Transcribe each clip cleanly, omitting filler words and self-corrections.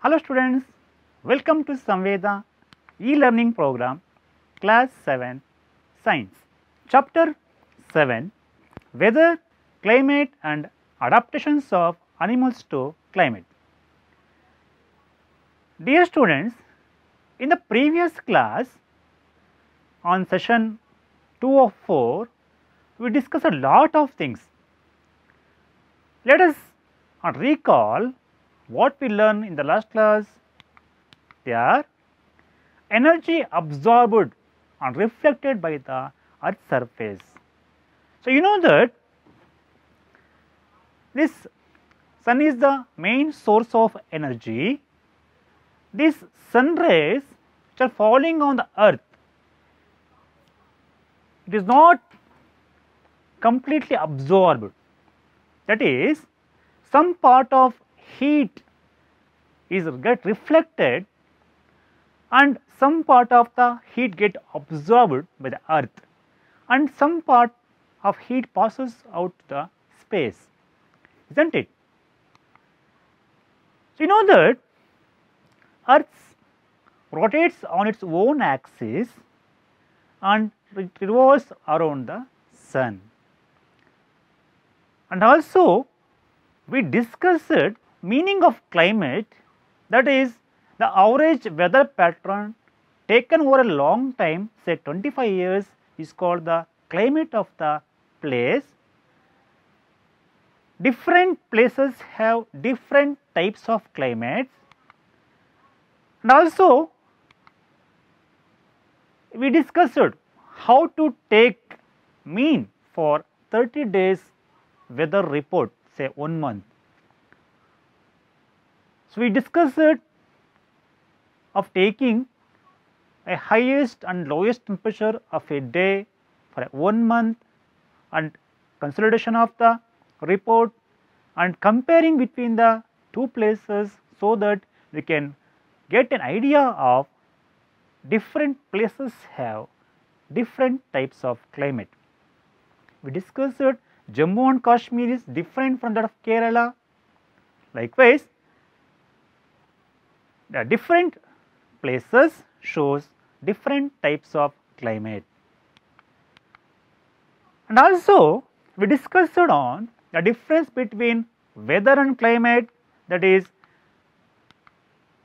Hello students, welcome to Samveda e-learning program class 7 science chapter 7 weather, climate and adaptations of animals to climate. Dear students, in the previous class on session 2 of 4 we discussed a lot of things. Let us recall what we learned in the last class. There energy absorbed and reflected by the earth's surface. So, you know that this sun is the main source of energy. These sun rays which are falling on the earth, it is not completely absorbed. That is, some part of heat is get reflected and some part of the heat get absorbed by the earth and some part of heat passes out to the space, isn't it? So, you know that earth rotates on its own axis and it revolves around the sun. And also we discussed meaning of climate, that is the average weather pattern taken over a long time, say 25 years, is called the climate of the place. Different places have different types of climates, and also we discussed how to take mean for 30 days weather report, say 1 month. So, we discussed of taking a highest and lowest temperature of a day for 1 month and consolidation of the report and comparing between the two places, so that we can get an idea of different places have different types of climate. We discussed Jammu and Kashmir is different from that of Kerala. Likewise, the different places shows different types of climate. And also we discussed on the difference between weather and climate, that is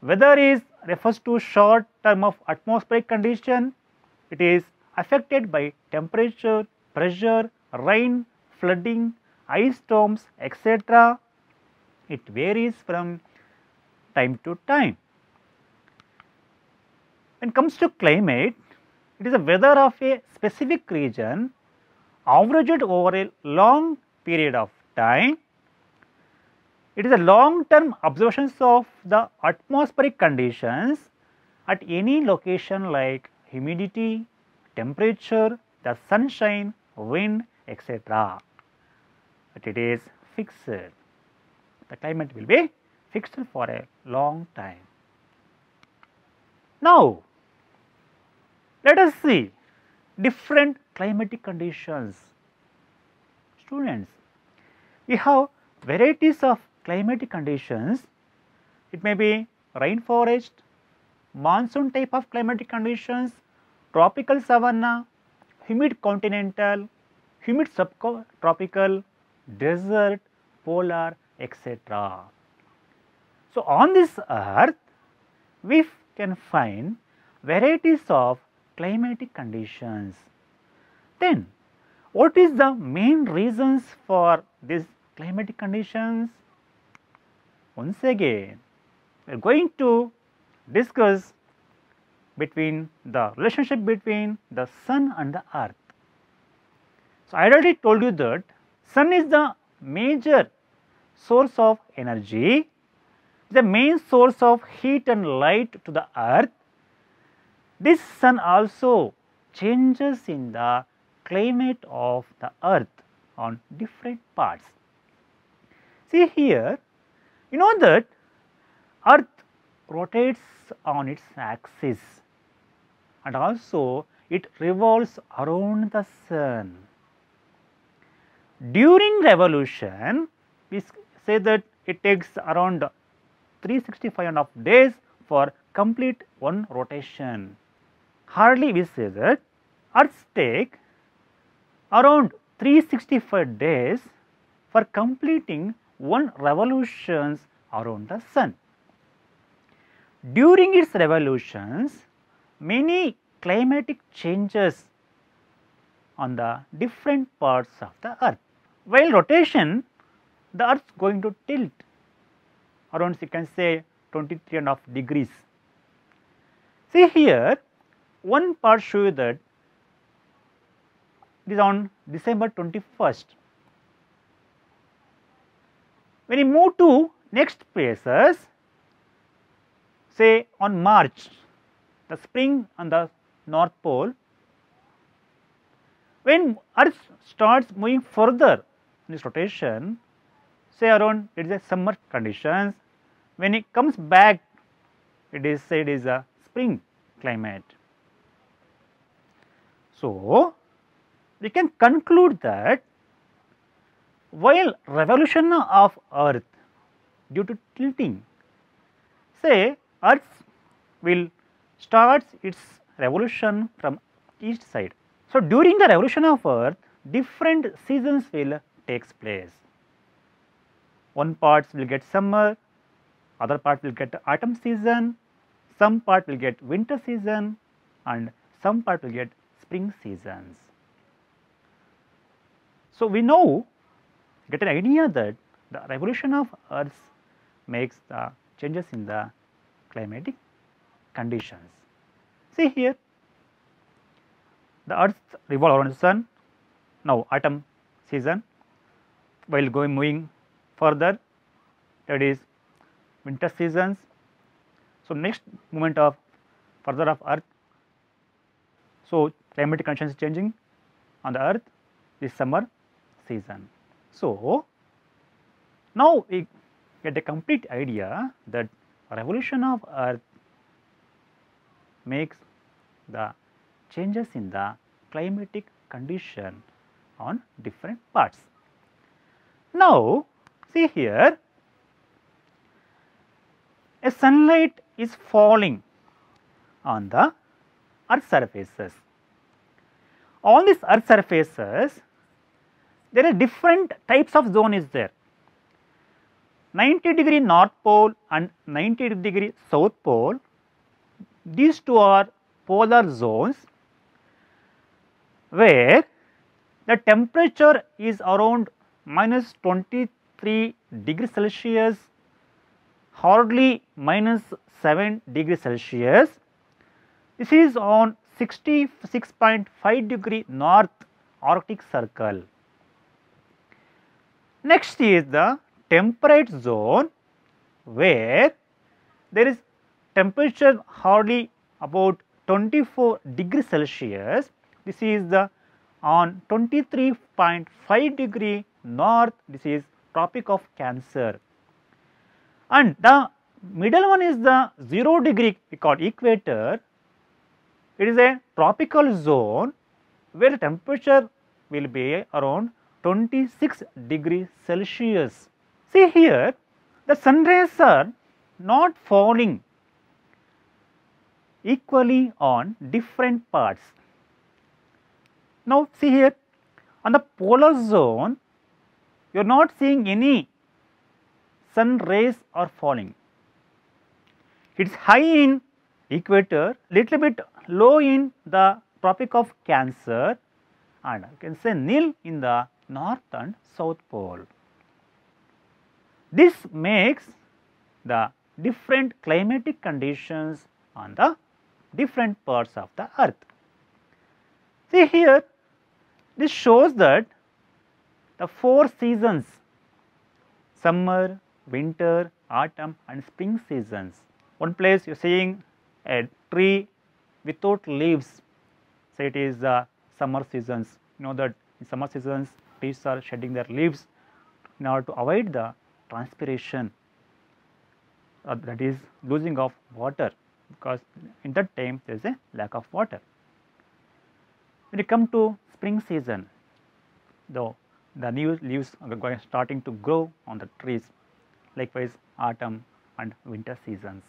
weather is refers to short term of atmospheric condition. It is affected by temperature, pressure, rain, flooding, ice storms, etc. It varies from time to time. When it comes to climate, it is a weather of a specific region averaged over a long period of time. It is a long term observations of the atmospheric conditions at any location like humidity, temperature, the sunshine, wind, etc. But it is fixed. The climate will be fixed for a long time. Now, let us see different climatic conditions. Students, we have varieties of climatic conditions. It may be rainforest, monsoon type of climatic conditions, tropical savanna, humid continental, humid subtropical, desert, polar, etc. So, on this earth we can find varieties of climatic conditions. Then what is the main reasons for these climatic conditions? Once again we are going to discuss between the relationship between the sun and the earth. So, I already told you that sun is the major source of energy, the main source of heat and light to the earth. This sun also changes in the climate of the earth on different parts. See here, you know that earth rotates on its axis and also it revolves around the sun. During revolution, we say that it takes around 365.5 days for complete one rotation. Hardly we say that Earth take around 365 days for completing one revolutions around the sun. During its revolutions, many climatic changes on the different parts of the earth. While rotation, the earth is going to tilt around, you can say, 23.5 degrees. See here, one part show you that it is on December 21st. When you move to next phases, say on March, the spring on the North Pole, when earth starts moving further in its rotation, say around it is a summer conditions, when it comes back it is said is a spring climate. So, we can conclude that while revolution of earth due to tilting, say earth will start its revolution from east side. So, during the revolution of earth, different seasons will takes place. One part will get summer, other part will get autumn season, some part will get winter season, and some part will get spring seasons. So, we now get an idea that the revolution of earth makes the changes in the climatic conditions. See here, the earth revolves around the sun, now autumn season, while moving further, that is winter seasons. So, next movement of further of earth, so climatic conditions changing on the earth is summer season. So, now we get a complete idea that revolution of earth makes the changes in the climatic condition on different parts. Now, see here, a sunlight is falling on the earth surfaces. On these earth surfaces, there are different types of zone is there. 90° north pole and 90° south pole, these two are polar zones where the temperature is around minus 23 degrees Celsius, hardly minus 7 degrees Celsius. This is on 66.5 degree north Arctic circle. Next is the temperate zone where there is temperature hardly about 24 degrees Celsius. This is the on 23.5 degree north, this is Tropic of Cancer. And the middle one is the 0 degree we call equator. It is a tropical zone where the temperature will be around 26 degrees Celsius. See here, the sun rays are not falling equally on different parts. Now, see here, on the polar zone, you are not seeing any sun rays are falling. It is high in equator, little bit low in the Tropic of Cancer, and you can say nil in the north and south pole. This makes the different climatic conditions on the different parts of the earth. See here, this shows that the 4 seasons, summer, winter, autumn and spring seasons. One place you are seeing a tree without leaves, say it is the summer seasons. You know that in summer seasons trees are shedding their leaves in order to avoid the transpiration, that is losing of water, because in that time there is a lack of water. When you come to spring season, though the new leaves are starting to grow on the trees. Likewise, autumn and winter seasons.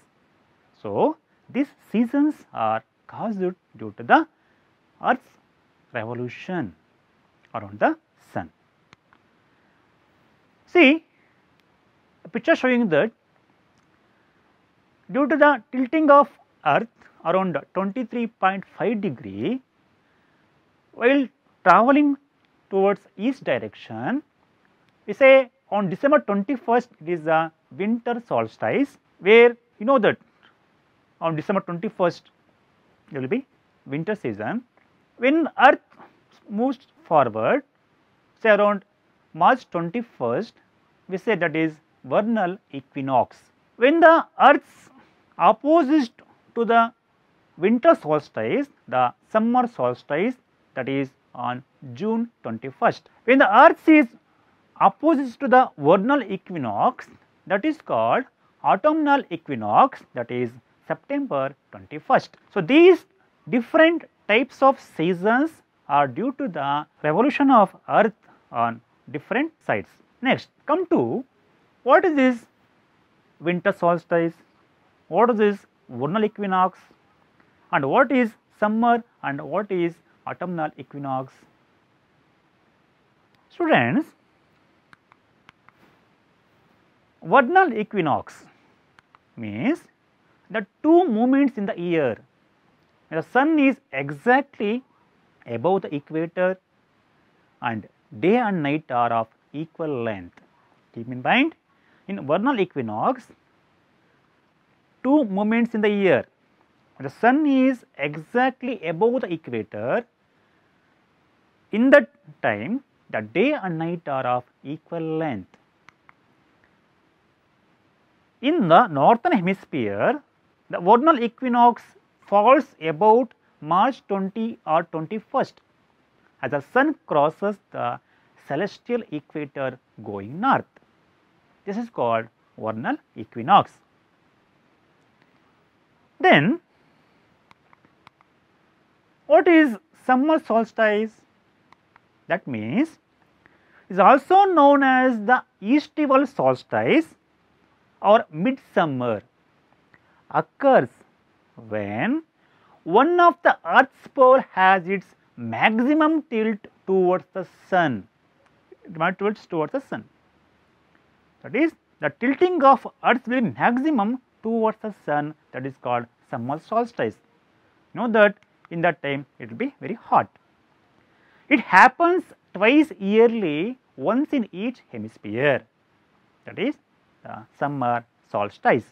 So, these seasons are caused due to the Earth's revolution around the sun. See a picture showing that due to the tilting of Earth around 23.5 degree, while traveling towards east direction, we say on December 21st it is the winter solstice, where you know that on December 21st there will be winter season. When Earth moves forward, say around March 21st, we say that is vernal equinox. When the Earth's opposite to the winter solstice, the summer solstice, that is on June 21st. When the Earth is opposite to the vernal equinox, that is called autumnal equinox, that is September 21st. So, these different types of seasons are due to the revolution of Earth on different sides. Next, come to what is this winter solstice, what is this vernal equinox, and what is summer and what is autumnal equinox. Students, vernal equinox means the two moments in the year when the sun is exactly above the equator and day and night are of equal length. Keep in mind, in vernal equinox, two moments in the year when the sun is exactly above the equator, in that time the day and night are of equal length. In the northern hemisphere, the vernal equinox falls about March 20 or 21st as the sun crosses the celestial equator going north. This is called vernal equinox. Then, what is summer solstice? That means is also known as the estival solstice or midsummer, occurs when one of the Earth's pole has its maximum tilt towards the sun. Towards the sun. That is, the tilting of Earth will be maximum towards the sun, that is called summer solstice. You know that in that time it will be very hot. It happens twice yearly, once in each hemisphere, that is the summer solstice.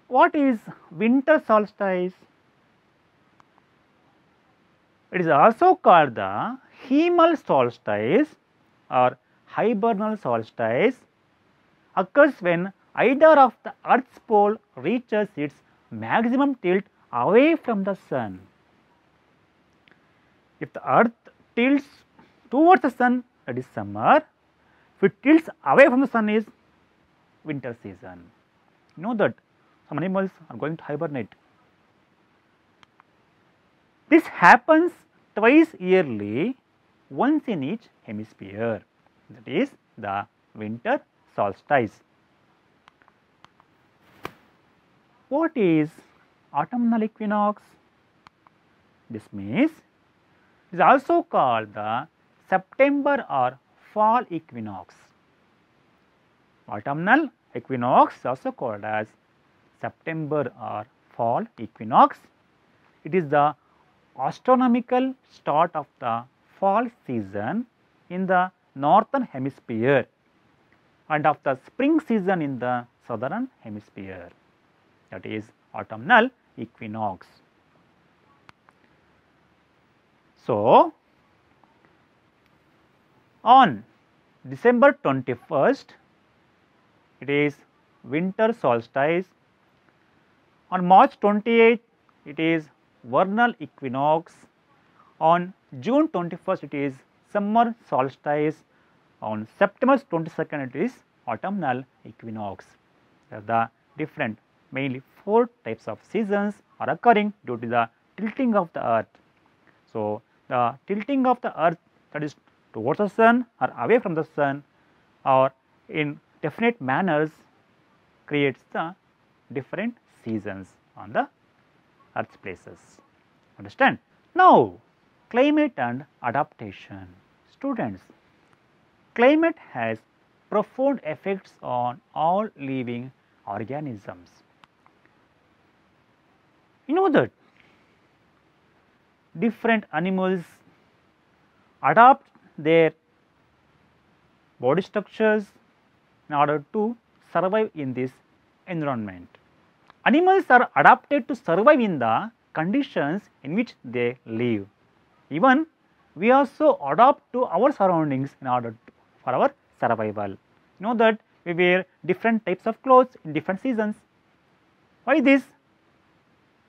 What is winter solstice? It is also called the hemal solstice or hibernal solstice, occurs when either of the Earth's pole reaches its maximum tilt away from the sun. If the Earth tilts towards the sun, that is summer. If it tilts away from the sun, is winter season. You know that some animals are going to hibernate. This happens twice yearly, once in each hemisphere, that is the winter solstice. What is autumnal equinox? This means it is also called the September or fall equinox. Autumnal equinox is also called as September or fall equinox. It is the astronomical start of the fall season in the northern hemisphere and of the spring season in the southern hemisphere, that is autumnal equinox. So, on December 21st, it is winter solstice. On March 28th, it is vernal equinox. On June 21st, it is summer solstice. On September 22nd, it is autumnal equinox. The different, mainly 4 types of seasons are occurring due to the tilting of the earth. So, the tilting of the earth, that is towards the sun or away from the sun, or in definite manners creates the different seasons on the earth's places. Understand? Now, climate and adaptation. Students, climate has profound effects on all living organisms. You know that different animals adapt their body structures in order to survive in this environment. Animals are adapted to survive in the conditions in which they live. Even we also adapt to our surroundings in order for our survival. You know that we wear different types of clothes in different seasons. Why this?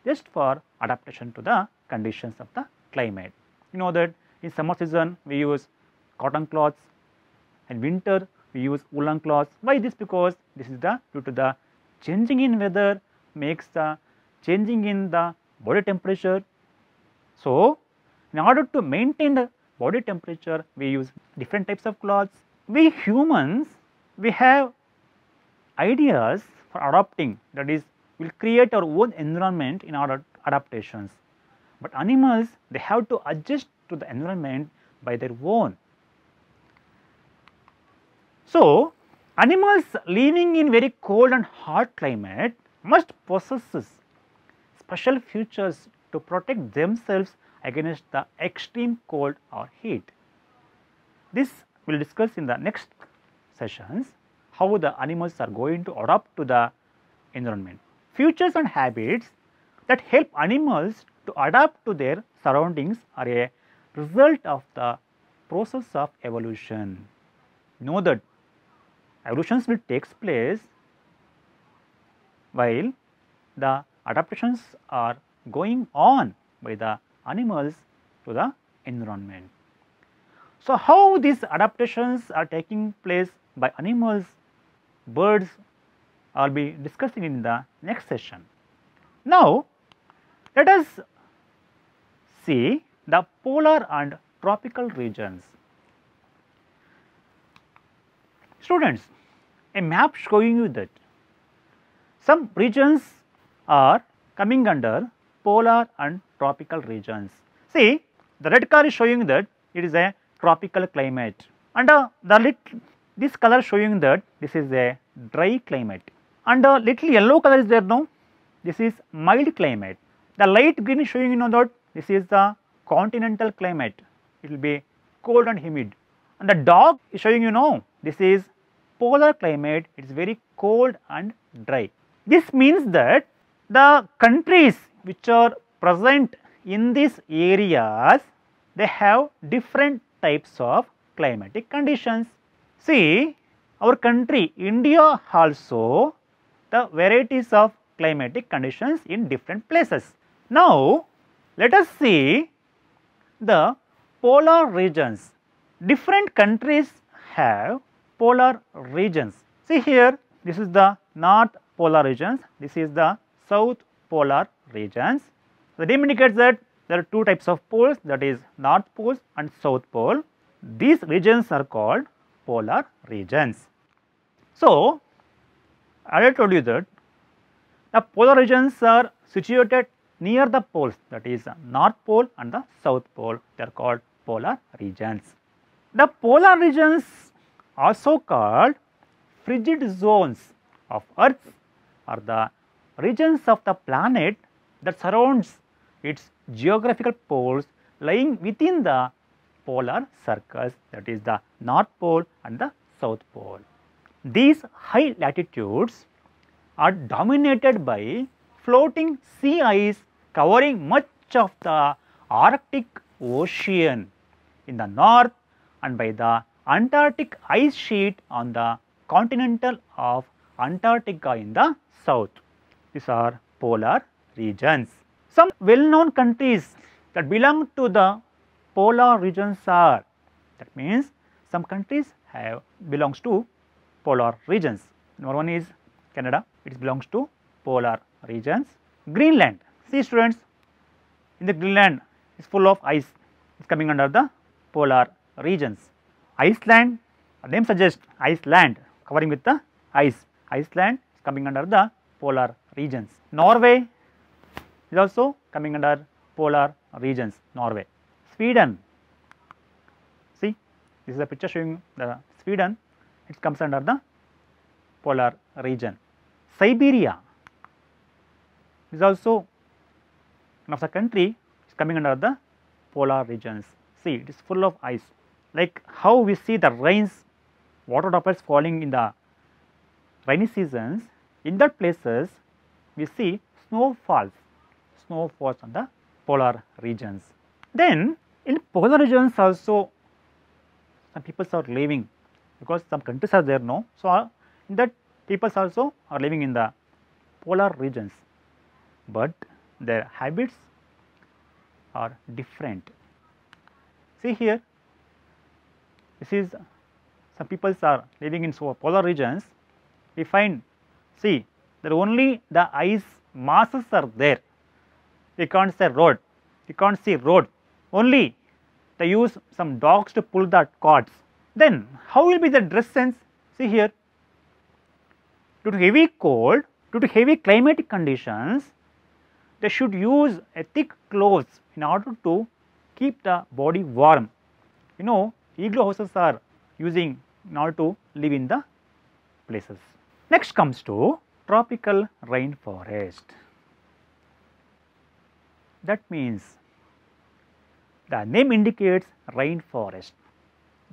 Just for adaptation to the conditions of the climate. You know that in summer season we use cotton cloths, and winter we use woolen cloths. Why this? Because this is the due to the changing in weather makes the changing in the body temperature. So, in order to maintain the body temperature we use different types of clothes. We humans, we have ideas for adapting, that is we will create our own environment in order adaptations. But animals, they have to adjust to the environment by their own. So, animals living in very cold and hot climate must possess special features to protect themselves against the extreme cold or heat. This we will discuss in the next sessions, how the animals are going to adapt to the environment. Features and habits that help animals to adapt to their surroundings are a result of the process of evolution. Know that evolutions will take place while the adaptations are going on by the animals to the environment. So, how these adaptations are taking place by animals, birds, I will be discussing in the next session. Now, let us see the polar and tropical regions. Students, a map showing you that some regions are coming under polar and tropical regions. See, the red color is showing that it is a tropical climate, and this color showing that this is a dry climate, and the little yellow color is there now, this is mild climate. The light green is showing that this is the continental climate, it will be cold and humid, and the dark is showing this is polar climate, it is very cold and dry. This means that the countries which are present in these areas, they have different types of climatic conditions. See, our country India also the varieties of climatic conditions in different places. Now, let us see the polar regions. Different countries have polar regions. See here, this is the north polar regions, this is the south polar regions. The name indicates that there are two types of poles, that is north pole and south pole. These regions are called polar regions. So, I told you that the polar regions are situated near the poles, that is north pole and the south pole, they are called polar regions. The polar regions also called frigid zones of earth are the regions of the planet that surrounds its geographical poles lying within the polar circles, that is the north pole and the south pole. These high latitudes are dominated by floating sea ice covering much of the Arctic Ocean in the north and by the Antarctic ice sheet on the continental of Antarctica in the south. These are polar regions. Some well-known countries that belong to the polar regions are, that means some countries have belongs to polar regions. Number one is Canada, it belongs to polar regions. Greenland, see students, in the Greenland is full of ice, it is coming under the polar regions. Iceland, name suggests Iceland covering with the ice. Iceland is coming under the polar regions. Norway is also coming under polar regions. Norway. Sweden. See, this is a picture showing the Sweden. It comes under the polar region. Siberia is also one of the country is coming under the polar regions. See, it is full of ice. Like how we see the rains, water droplets falling in the rainy seasons, in that places we see snow falls on the polar regions. Then in polar regions also some people are living, because some countries are there, no. So in that people also are living in the polar regions, but their habits are different. See here, this is some people are living in polar regions. We find, see, that only the ice masses are there. We can't say road, we can't see road, only they use some dogs to pull the carts. Then how will be the dress sense? See here, due to heavy cold, due to heavy climatic conditions, they should use a thick clothes in order to keep the body warm. You know, igloo houses are using in order to live in the places. Next comes to tropical rainforest. That means the name indicates rainforest.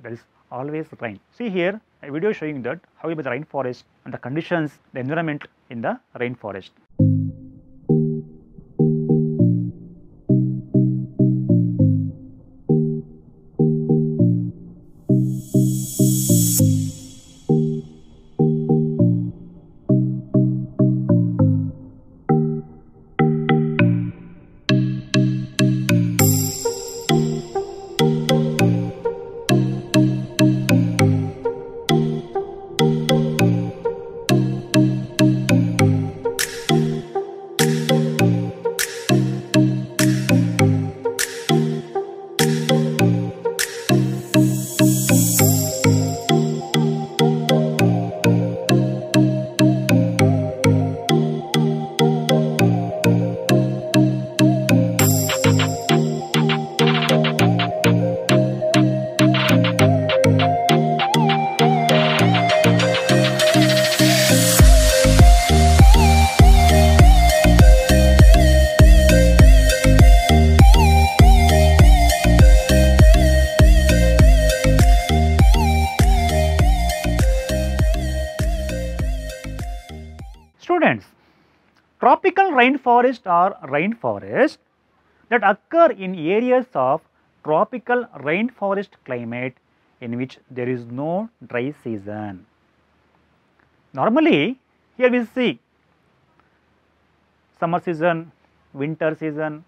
There is always rain. See here a video showing that how about the rainforest and the conditions, the environment in the rainforest. Students, tropical rainforest are rainforests that occur in areas of tropical rainforest climate in which there is no dry season. Normally, here we see summer season, winter season,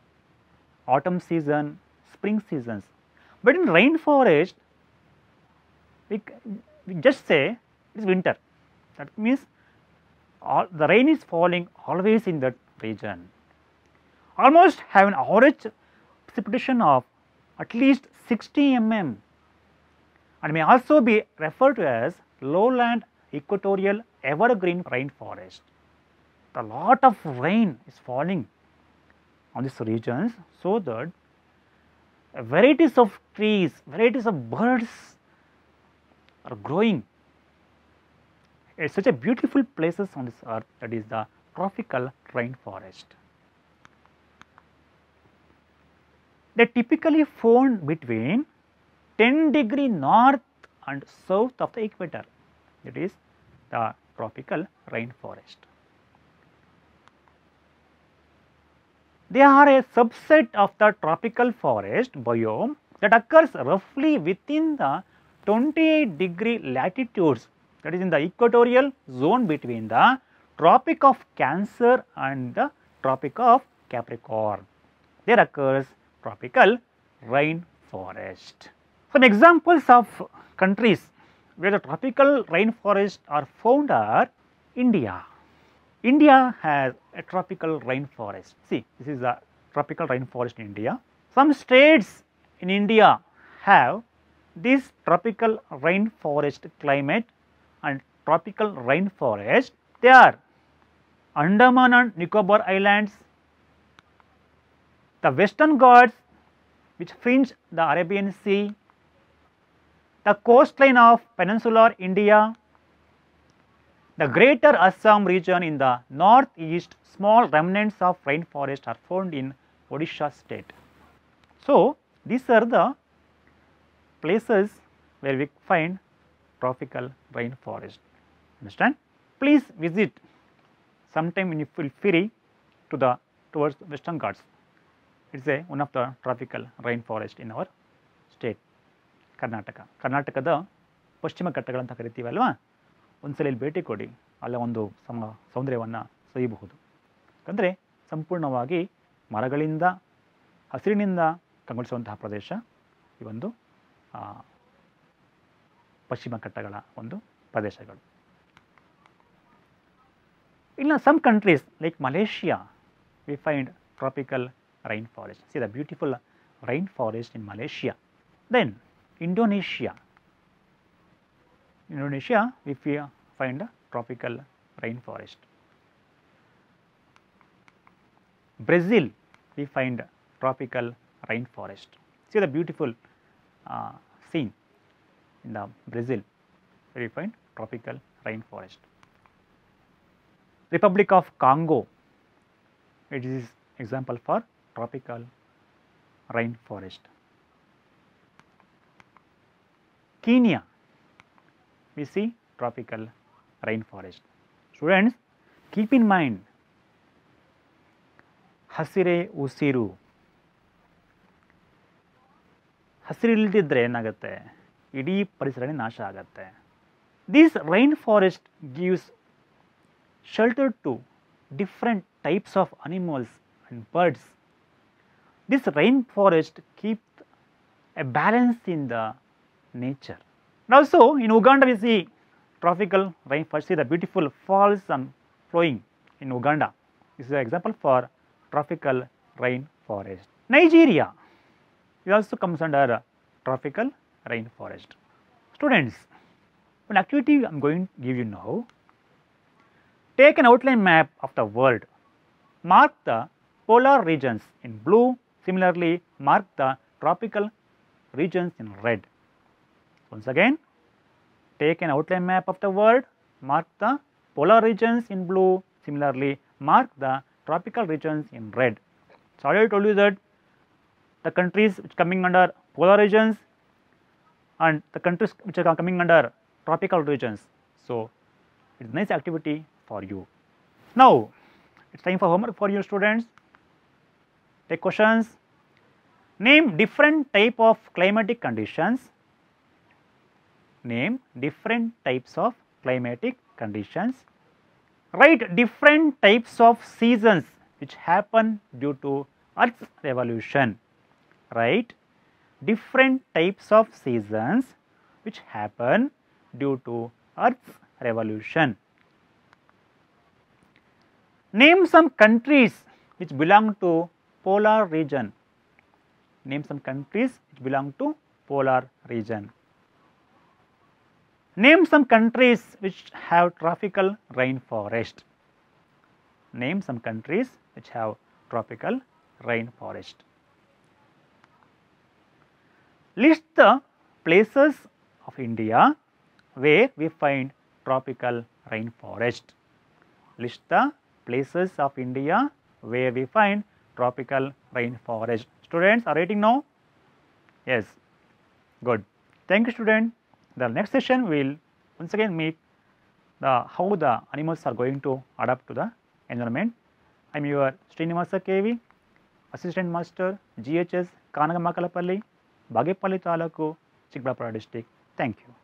autumn season, spring seasons. But in rainforest, we just say it is winter. That means the rain is falling always in that region. Almost have an average precipitation of at least 60 mm and may also be referred to as lowland equatorial evergreen rainforest. A lot of rain is falling on these regions, so that varieties of trees, varieties of birds are growing. It's such a beautiful places on this earth, that is the tropical rainforest. They typically found between 10° north and south of the equator, that is the tropical rainforest. They are a subset of the tropical forest biome that occurs roughly within the 28° latitudes, that is in the equatorial zone between the Tropic of Cancer and the Tropic of Capricorn. There occurs tropical rainforest. Some examples of countries where the tropical rainforests are found are India. India has a tropical rainforest. See, this is the tropical rainforest in India. Some states in India have this tropical rainforest climate and tropical rainforest, they are Andaman and Nicobar Islands, the Western Ghats which fringe the Arabian Sea, the coastline of peninsular India, the greater Assam region in the northeast. Small remnants of rainforest are found in Odisha state. So, these are the places where we find tropical rainforest. Understand? Please visit sometime when you feel free to the towards the Western Ghats. It is one of the tropical rainforest in our state, Karnataka. ಕರ್ನಾಟಕದ ಪಶ್ಚಿಮ ಘಟ್ಟಗಳಂತ ಕರಿತೀವಲ್ವಾ, ಒಂದ್ಸಲ ಇಲ್ಲಿ ಭೇಟಿ ಕೊಡಿ, ಅಲ್ಲ ಒಂದು ಸೌಂದರ್ಯವನ್ನು ಸವಿಯಬಹುದು. ಯಾಕಂದರೆ ಸಂಪೂರ್ಣವಾಗಿ ಮರಗಳಿಂದ ಹಸಿರಿನಿಂದ ಕಂಗೊಳಿಸುವಂತಹ ಪ್ರದೇಶ ಈ ಒಂದು ಪಶ್ಚಿಮ ಘಟ್ಟಗಳ ಒಂದು ಪ್ರದೇಶಗಳು. In some countries like Malaysia, we find tropical rainforest. See the beautiful rainforest in Malaysia. Then Indonesia, we find a tropical rainforest. Brazil, we find tropical rainforest. See the beautiful scene in the Brazil, where we find tropical rainforest. Republic of Congo, it is example for tropical rainforest. Kenya, we see tropical rainforest. Students, keep in mind, ಹಸಿರೇ ಉಸಿರು. ಹಸಿರಿಲ್ಲದಿದ್ದರೆ ಏನಾಗುತ್ತೆ, ಇಡೀ ಪರಿಸರನೇ ನಾಶ ಆಗುತ್ತೆ. This rainforest gives shelter to different types of animals and birds. This rainforest keeps a balance in the nature. And also in Uganda we see tropical rainforest. See the beautiful falls and flowing in Uganda. This is an example for tropical rainforest. Nigeria, it also comes under tropical rainforest. Students, one activity I am going to give you now. Take an outline map of the world. Mark the polar regions in blue. Similarly, mark the tropical regions in red. Once again, take an outline map of the world. Mark the polar regions in blue. Similarly, mark the tropical regions in red. So, I already told you that the countries which are coming under polar regions and the countries which are coming under tropical regions. So, it is a nice activity for you. Now, it is time for homework for you students. Take questions. Name different type of climatic conditions. Name different types of climatic conditions. Write different types of seasons which happen due to Earth's revolution. Write different types of seasons which happen due to Earth's revolution. Name some countries which belong to polar region. Name some countries which belong to polar region. Name some countries which have tropical rainforest. Name some countries which have tropical rainforest. List the places of India where we find tropical rainforest. List the places of India where we find tropical rainforest. Students are writing now? Yes, good. Thank you student. The next session will once again meet how the animals are going to adapt to the environment. I am your Srinivasa KV, Assistant Master, GHS, Kanagamakkalapalli, Bagepalli Taluku, Chikbalapura District. Thank you.